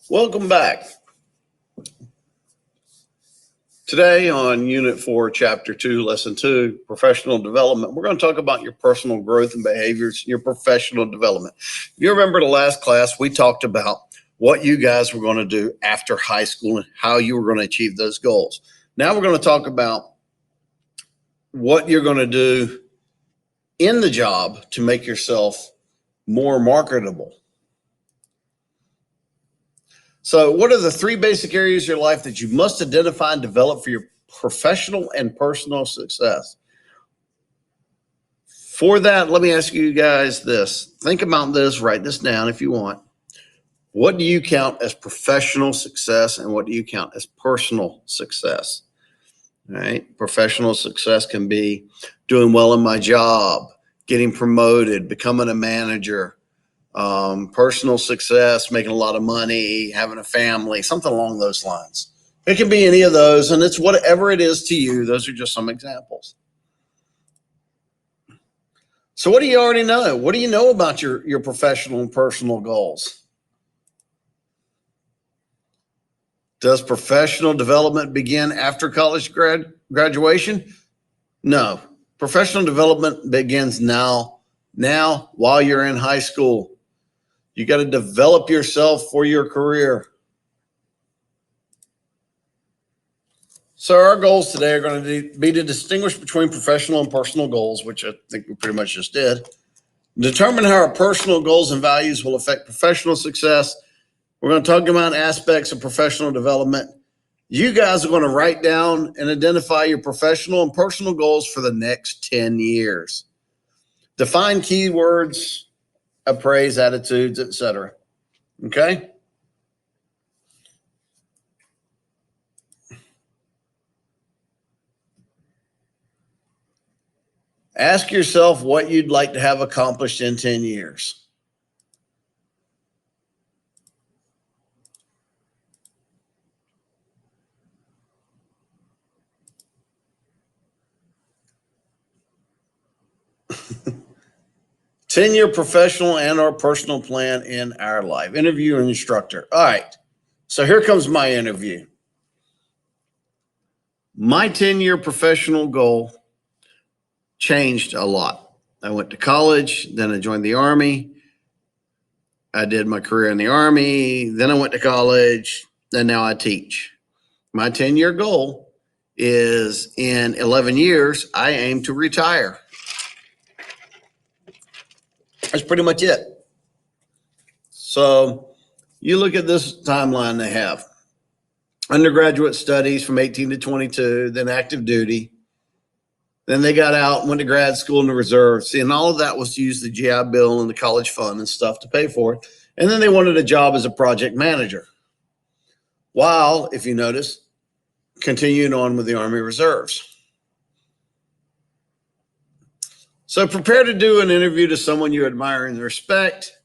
Welcome back. Today on Unit 4, Chapter 2, Lesson 2, Professional Development, we're going to talk about your personal growth and behaviors, your professional development. If you remember the last class, we talked about what you guys were going to do after high school and how you were going to achieve those goals. Now we're going to talk about what you're going to do in the job to make yourself more marketable. So what are the three basic areas of your life that you must identify and develop for your professional and personal success? For that, let me ask you guys this. Think about this, write this down if you want. What do you count as professional success and what do you count as personal success? All right. Professional success can be doing well in my job, getting promoted, becoming a manager. Personal success, making a lot of money, having a family, something along those lines. It can be any of those, and it's whatever it is to you. Those are just some examples. So what do you already know? What do you know about your professional and personal goals? Does professional development begin after college graduation? No. Professional development begins now while you're in high school. You got to develop yourself for your career. So our goals today are going to be to distinguish between professional and personal goals, which I think we pretty much just did. Determine how our personal goals and values will affect professional success. We're going to talk about aspects of professional development. You guys are going to write down and identify your professional and personal goals for the next 10 years. Define keywords, appraise attitudes, etc. Okay? Ask yourself what you'd like to have accomplished in 10 years. Ten-year professional and or personal plan in our life. Interview and instructor. All right. So here comes my interview. My 10-year professional goal changed a lot. I went to college, then I joined the Army. I did my career in the Army, then I went to college, and now I teach. My 10-year goal is in 11 years, I aim to retire. That's pretty much it. So you look at this timeline they have. Undergraduate studies from 18 to 22, then active duty. Then they got out, went to grad school in the reserves. See, and all of that was to use the GI Bill and the college fund and stuff to pay for it. And then they wanted a job as a project manager. While, if you notice, continuing on with the Army Reserves. So prepare to do an interview to someone you admire and respect.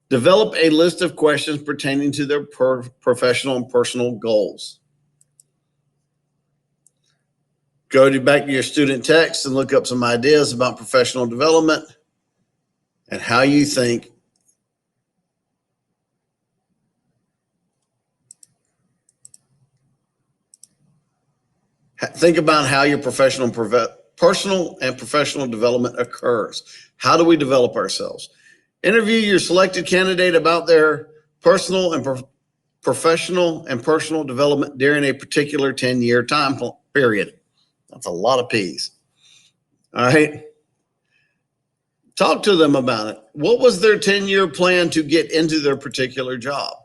Develop a list of questions pertaining to their professional and personal goals. Go back to your student text and look up some ideas about professional development and how you think about how your personal and professional development occurs. How do we develop ourselves? Interview your selected candidate about their personal and professional and personal development during a particular 10-year time period. That's a lot of P's. All right. Talk to them about it. What was their 10-year plan to get into their particular job?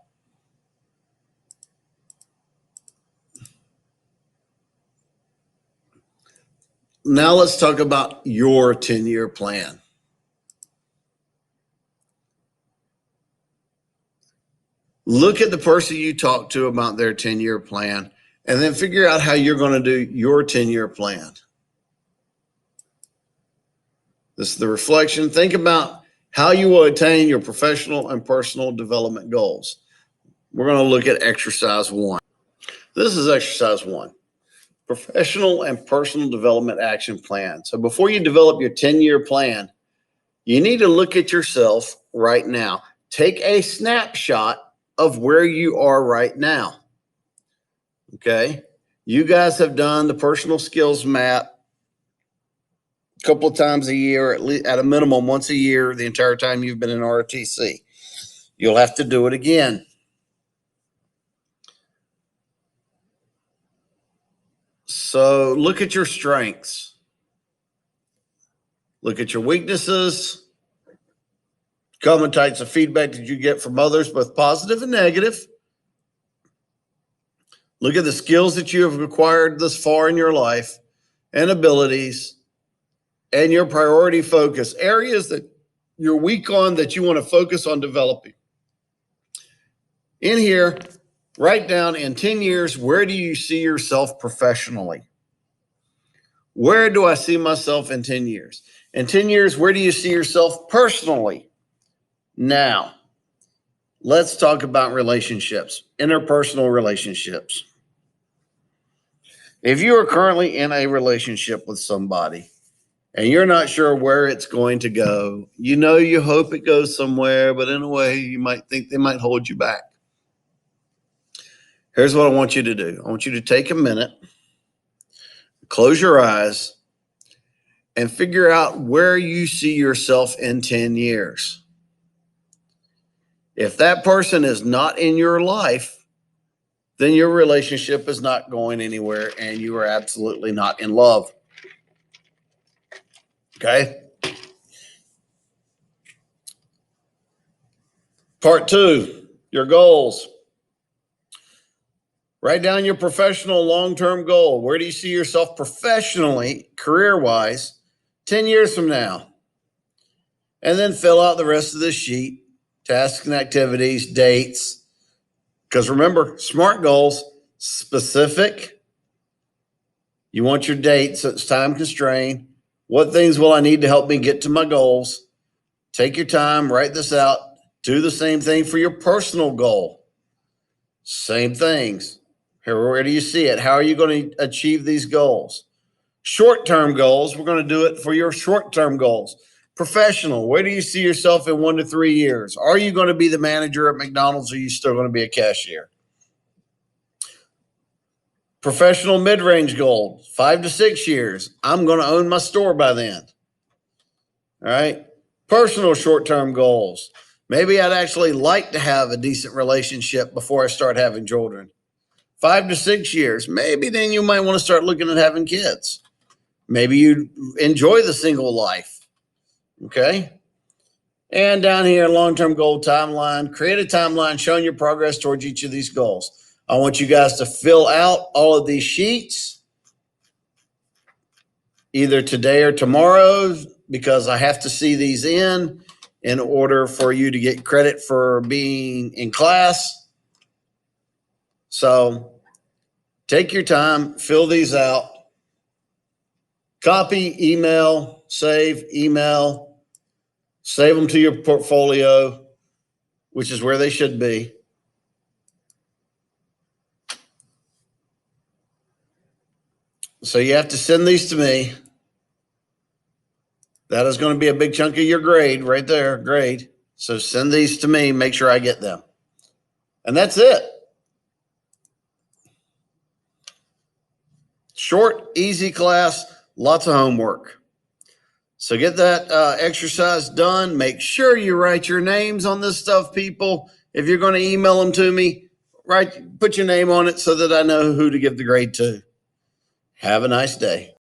Now let's talk about your 10-year plan. Look at the person you talk to about their 10-year plan and then figure out how you're going to do your 10-year plan. This is the reflection. Think about how you will attain your professional and personal development goals. We're going to look at exercise 1. This is exercise 1. Professional and personal development action plan. So before you develop your 10-year plan, you need to look at yourself right now. Take a snapshot of where you are right now. Okay. You guys have done the personal skills map a couple of times a year, at least at a minimum once a year, the entire time you've been in ROTC. You'll have to do it again. So look at your strengths. Look at your weaknesses. Common types of feedback that you get from others, both positive and negative. Look at the skills that you have acquired thus far in your life and abilities and your priority focus, areas that you're weak on that you want to focus on developing. In here, write down in 10 years, where do you see yourself professionally? Where do I see myself in 10 years? In 10 years, where do you see yourself personally? Now, let's talk about relationships, interpersonal relationships. If you are currently in a relationship with somebody and you're not sure where it's going to go, you hope it goes somewhere, but in a way, you might think they might hold you back. Here's what I want you to do. I want you to take a minute, close your eyes, and figure out where you see yourself in 10 years. If that person is not in your life, then your relationship is not going anywhere and you are absolutely not in love. Okay? Part 2, your goals. Write down your professional long-term goal. Where do you see yourself professionally, career-wise, 10 years from now? And then fill out the rest of the sheet, tasks and activities, dates. Because remember, SMART goals, specific. You want your dates, so it's time constrained. What things will I need to help me get to my goals? Take your time, write this out. Do the same thing for your personal goal. Same things. Where do you see it? How are you going to achieve these goals? Short-term goals, we're going to do it for your short-term goals. Professional, where do you see yourself in 1 to 3 years? Are you going to be the manager at McDonald's or are you still going to be a cashier? Professional mid-range goal, 5 to 6 years. I'm going to own my store by then. All right. Personal short-term goals. Maybe I'd actually like to have a decent relationship before I start having children. 5 to 6 years. Maybe then you might want to start looking at having kids. Maybe you enjoy the single life. Okay. And down here, long-term goal timeline. Create a timeline showing your progress towards each of these goals. I want you guys to fill out all of these sheets either today or tomorrow because I have to see these in order for you to get credit for being in class. So take your time, fill these out, copy, email, save them to your portfolio, which is where they should be. So you have to send these to me. That is going to be a big chunk of your grade right there, grade. So send these to me, make sure I get them. And that's it. Short, easy class, lots of homework. So get that exercise done. Make sure you write your names on this stuff, people. If you're going to email them to me, put your name on it so that I know who to give the grade to. Have a nice day.